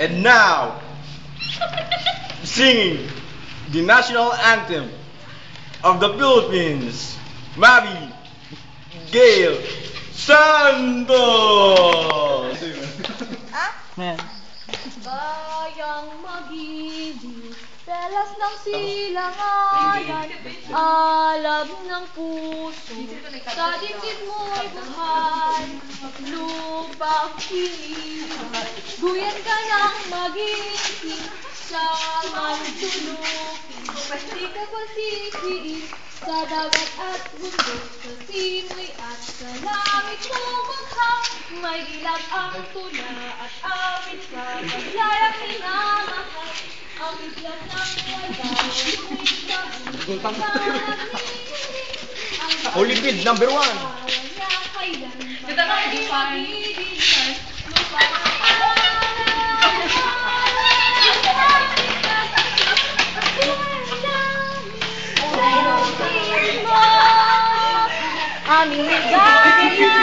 And now, singing the national anthem of the Philippines, Mavi Gail Santos! Man. Bayang magiliw, pelas ng silangayan, alab ng puso, sa dibdib mo'y buhay, lupang iniwan, duyan ka ng magising, sa mandulukin, di ka pasisiin, sa dagat at bundok, sa simoy at sa langit bumagsak, may ilag ang tula at awit sa paglayang minamahal, ang islas ng wala, may sabon, Olipid number 1. Kita na i-define. Aming ligaya